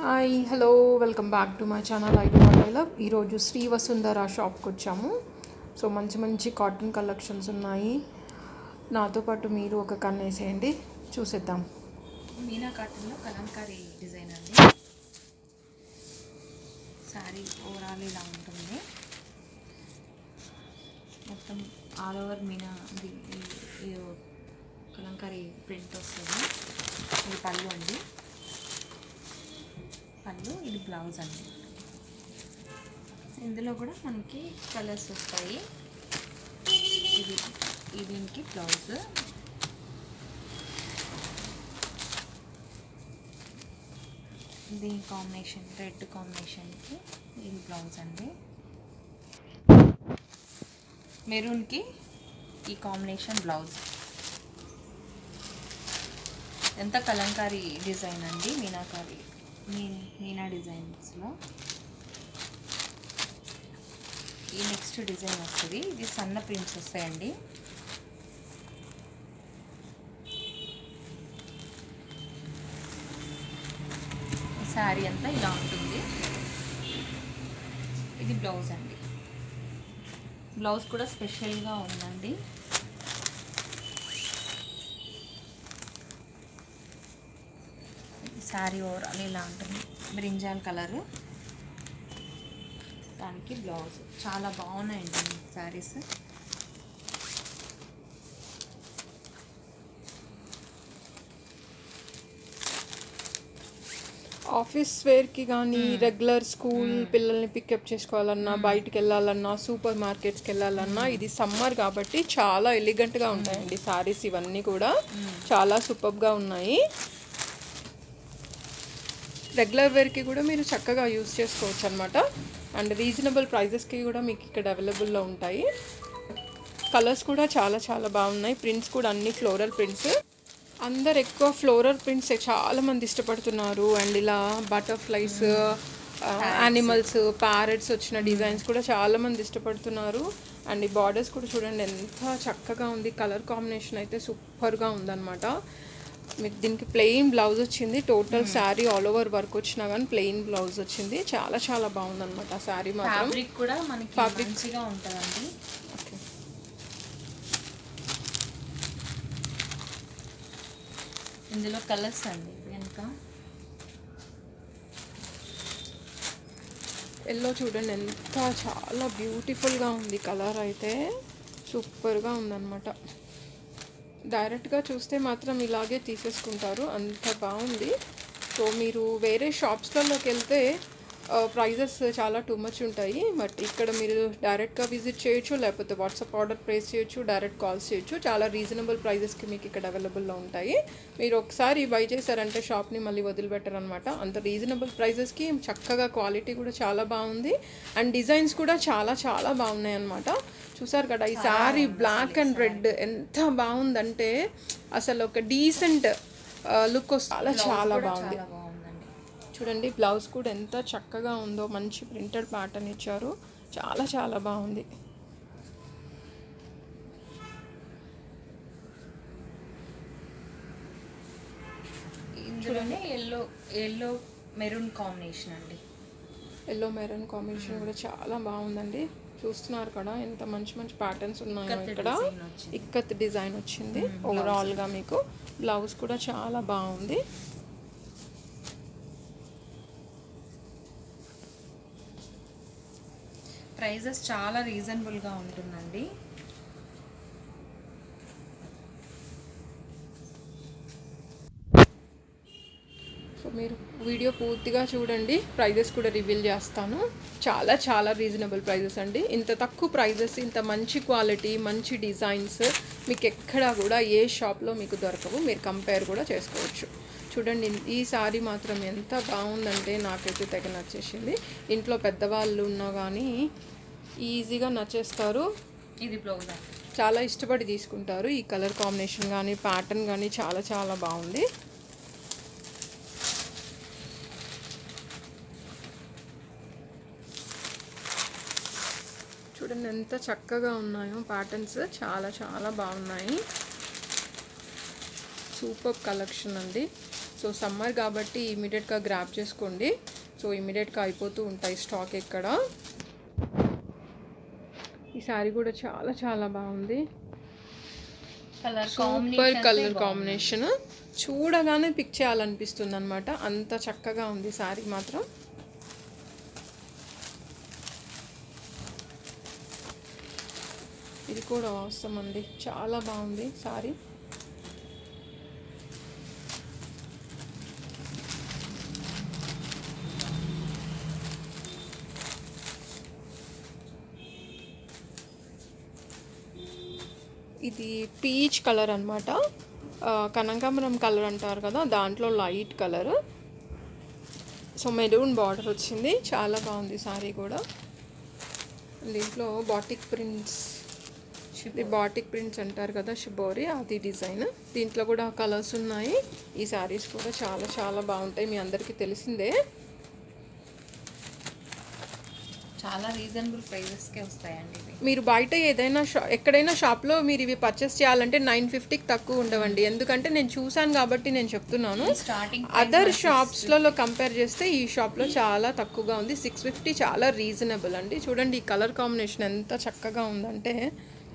Hi hello welcome back to my channel I do what I love. ఈరోజు శ్రీ వసుంధర షాప్కి వచ్చాము. So మంచి మంచి కాటన్ కలెక్షన్స్ ఉన్నాయి. నాతో పాటు మీరు ఒక కన్ను వేసేయండి, చూసేద్దాం. మీనా కాటన్లో కలంకారీ డిజైన్ అండి. శారీ ఓవరాల్ ఇలా ఉంటుంది. మొత్తం all over Meena Kalamkari print వస్తుంది. ఇది పళ్ళు అండి. పళ్ళు, ఇది బ్లౌజ్ అండి. ఇందులో కూడా మనకి కలర్స్ వస్తాయి. ఇది దీనికి బ్లౌజ్. దీని కాంబినేషన్ రెడ్ కాంబినేషన్కి ఇది బ్లౌజ్ అండి. మెరూన్కి ఈ కాంబినేషన్ బ్లౌజ్. ఎంత కలంకారీ డిజైన్ అండి. మీనా డిజైన్స్లో ఈ నెక్స్ట్ డిజైన్ వస్తుంది. ఇది సన్న ప్రింట్స్ వస్తాయండి. శారీ అంతా ఇలా ఉంటుంది. ఇది బ్లౌజ్ అండి. బ్లౌజ్ కూడా స్పెషల్గా ఉందండి. శారీ ఓవరాల్ ఇలా ఉంటుంది. బ్రింజాల్ కలరు, దానికి బ్లౌజ్. చాలా బాగున్నాయండి శారీస్. ఆఫీస్ వేర్కి కానీ రెగ్యులర్ స్కూల్ పిల్లల్ని పికప్ చేసుకోవాలన్నా, బయటికి వెళ్ళాలన్నా, సూపర్ మార్కెట్స్కి వెళ్ళాలన్నా, ఇది సమ్మర్ కాబట్టి చాలా ఎలిగెంట్గా ఉంటాయండి శారీస్. ఇవన్నీ కూడా చాలా సూపర్గా ఉన్నాయి. రెగ్యులర్ వేర్కి కూడా మీరు చక్కగా యూస్ చేసుకోవచ్చు అనమాట. అండ్ రీజనబుల్ ప్రైజెస్కి కూడా మీకు ఇక్కడ అవైలబుల్లో ఉంటాయి. కలర్స్ కూడా చాలా చాలా బాగున్నాయి. ప్రింట్స్ కూడా అన్ని ఫ్లోరల్ ప్రింట్స్. అందరు ఎక్కువ ఫ్లోరల్ ప్రింట్స్ చాలామంది ఇష్టపడుతున్నారు. అండ్ ఇలా బటర్ఫ్లైస్, యానిమల్స్, ప్యారెట్స్ వచ్చిన డిజైన్స్ కూడా చాలామంది ఇష్టపడుతున్నారు. అండ్ ఈ బార్డర్స్ కూడా చూడండి ఎంత చక్కగా ఉంది. కలర్ కాంబినేషన్ అయితే సూపర్గా ఉందన్నమాట. మీకు దీనికి ప్లెయిన్ బ్లౌజ్ వచ్చింది. Total sari all over work వచ్చినా కానీ ప్లెయిన్ బ్లౌజ్ వచ్చింది. చాలా చాలా బాగుందన్నమాట శారీ మాత్రం. ఫ్యాబ్రిక్ కూడా మనకి మంచిగా ఉంటుందండి. ఓకే, ఇందులో కలర్స్ అండి. వెనుక ఎల్లో చూడండి ఎంత చాలా బ్యూటిఫుల్గా ఉంది. కలర్ అయితే సూపర్గా ఉందన్నమాట. డైరెక్ట్గా చూస్తే మాత్రం ఇలాగే తీసేసుకుంటారు, అంత బాగుంది. సో మీరు వేరే షాప్స్లలోకి వెళ్తే ప్రైజెస్ చాలా టూ మచ్ ఉంటాయి. బట్ ఇక్కడ మీరు డైరెక్ట్గా విజిట్ చేయొచ్చు, లేకపోతే వాట్సాప్ ఆర్డర్ ప్లేస్ చేయొచ్చు, డైరెక్ట్ కాల్స్ చేయొచ్చు. చాలా రీజనబుల్ ప్రైజెస్కి మీకు ఇక్కడ అవైలబుల్లో ఉంటాయి. మీరు ఒకసారి బై చేశారంటే షాప్ని మళ్ళీ వదిలిపెట్టరు అనమాట. అంత రీజనబుల్ ప్రైజెస్కి చక్కగా క్వాలిటీ కూడా చాలా బాగుంది. అండ్ డిజైన్స్ కూడా చాలా చాలా బాగున్నాయి అనమాట. చూసారు కదా ఈ శారీ బ్లాక్ అండ్ రెడ్ ఎంత బాగుందంటే అసలు ఒక డీసెంట్ లుక్ వస్తుంది. చాలా చాలా బాగుంది. చూడండి బ్లౌజ్ కూడా ఎంత చక్కగా ఉందో. మంచి ప్రింటెడ్ ప్యాటర్న్ ఇచ్చారు. చాలా చాలా బాగుంది. ఇందులోనే ఎల్లో మెరూన్ కాంబినేషన్ అండి. ఎల్లో మెరూన్ కాంబినేషన్ కూడా చాలా బాగుందండి. చూస్తున్నారు కదా ఎంత మంచి మంచి ప్యాటర్న్స్ ఉన్నాయో. ఇక్కడ ఇక్కత్ డిజైన్ వచ్చింది. ఓవరాల్గా మీకు బ్లౌజ్ కూడా చాలా బాగుంది. ప్రైజెస్ చాలా రీజనబుల్గా ఉంటుందండి. సో మీరు వీడియో పూర్తిగా చూడండి, ప్రైజెస్ కూడా రివీల్ చేస్తాను. చాలా చాలా రీజనబుల్ ప్రైజెస్ అండి. ఇంత తక్కువ ప్రైజెస్, ఇంత మంచి క్వాలిటీ, మంచి డిజైన్స్ మీకు ఎక్కడా కూడా ఏ షాప్లో మీకు దొరకవు. మీరు కంపేర్ కూడా చేసుకోవచ్చు. చూడండి ఈ సారీ మాత్రం ఎంత బాగుందంటే నాకైతే తెగ నచ్చేసింది. ఇంట్లో పెద్దవాళ్ళు ఉన్నా కానీ ఈజీగా నచ్చేస్తారు. ఇది బ్లౌజ్ చాలా ఇష్టపడి తీసుకుంటారు. ఈ కలర్ కాంబినేషన్ కానీ ప్యాటర్న్ కానీ చాలా చాలా బాగుంది. చూడండి ఎంత చక్కగా ఉన్నాయో ప్యాటర్న్స్. చాలా చాలా బాగున్నాయి. సూపర్ కలెక్షన్ అండి. సో సమ్మర్ కాబట్టి ఇమీడియట్గా గ్రాప్ చేసుకోండి. సో ఇమీడియట్గా అయిపోతూ ఉంటాయి స్టాక్ ఎక్కడ. ఈ శారీ కూడా చాలా చాలా బాగుంది. సూపర్ కలర్ కాంబినేషన్, చూడగానే పిక్ చేయాలనిపిస్తుంది అనమాట, అంత చక్కగా ఉంది శారీ మాత్రం. ఇది కూడా అవసరం అండి, చాలా బాగుంది శారీ. ఇది పీచ్ కలర్ అనమాట, కనకాంబరం కలర్ అంటారు కదా, దాంట్లో light colour. So maroon border వచ్చింది, చాలా బాగుంది శారీ కూడా. దీంట్లో బాటిక్ ప్రింట్స్, ఇది బాటిక్ ప్రింట్స్ అంటారు కదా, షిబోరి, అది డిజైన్. దీంట్లో కూడా కలర్స్ ఉన్నాయి. ఈ శారీస్ కూడా చాలా చాలా బాగుంటాయి, మీ అందరికీ తెలిసిందే. చాలా రీజనబుల్ ప్రైజెస్కే వస్తాయండి ఇవి. మీరు బయట ఏదైనా ఎక్కడైనా షాప్లో మీరు ఇవి పర్చేస్ చేయాలంటే 950కి తక్కువ ఉండవండి. ఎందుకంటే నేను చూశాను కాబట్టి నేను చెప్తున్నాను. స్టార్టింగ్ అదర్ షాప్స్లలో కంపేర్ చేస్తే ఈ షాప్లో చాలా తక్కువగా ఉంది. 650 చాలా రీజనబుల్ అండి. చూడండి ఈ కలర్ కాంబినేషన్ ఎంత చక్కగా ఉందంటే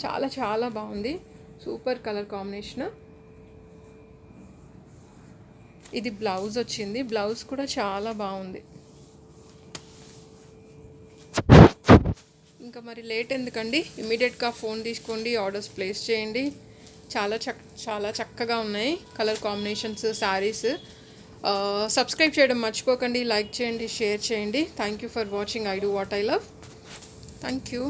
చాలా చాలా బాగుంది. Super colour combination. ఇది బ్లౌజ్ వచ్చింది, బ్లౌజ్ కూడా చాలా బాగుంది. ఇంకా మరి లేట్ ఎందుకండి, ఇమీడియట్గా ఫోన్ తీసుకోండి, ఆర్డర్స్ ప్లేస్ చేయండి. చాలా చక్కగా ఉన్నాయి కలర్ కాంబినేషన్స్, శారీస్. సబ్స్క్రైబ్ చేయడం మర్చిపోకండి, లైక్ చేయండి, షేర్ చేయండి. Thank you for watching I do what I love. Thank you.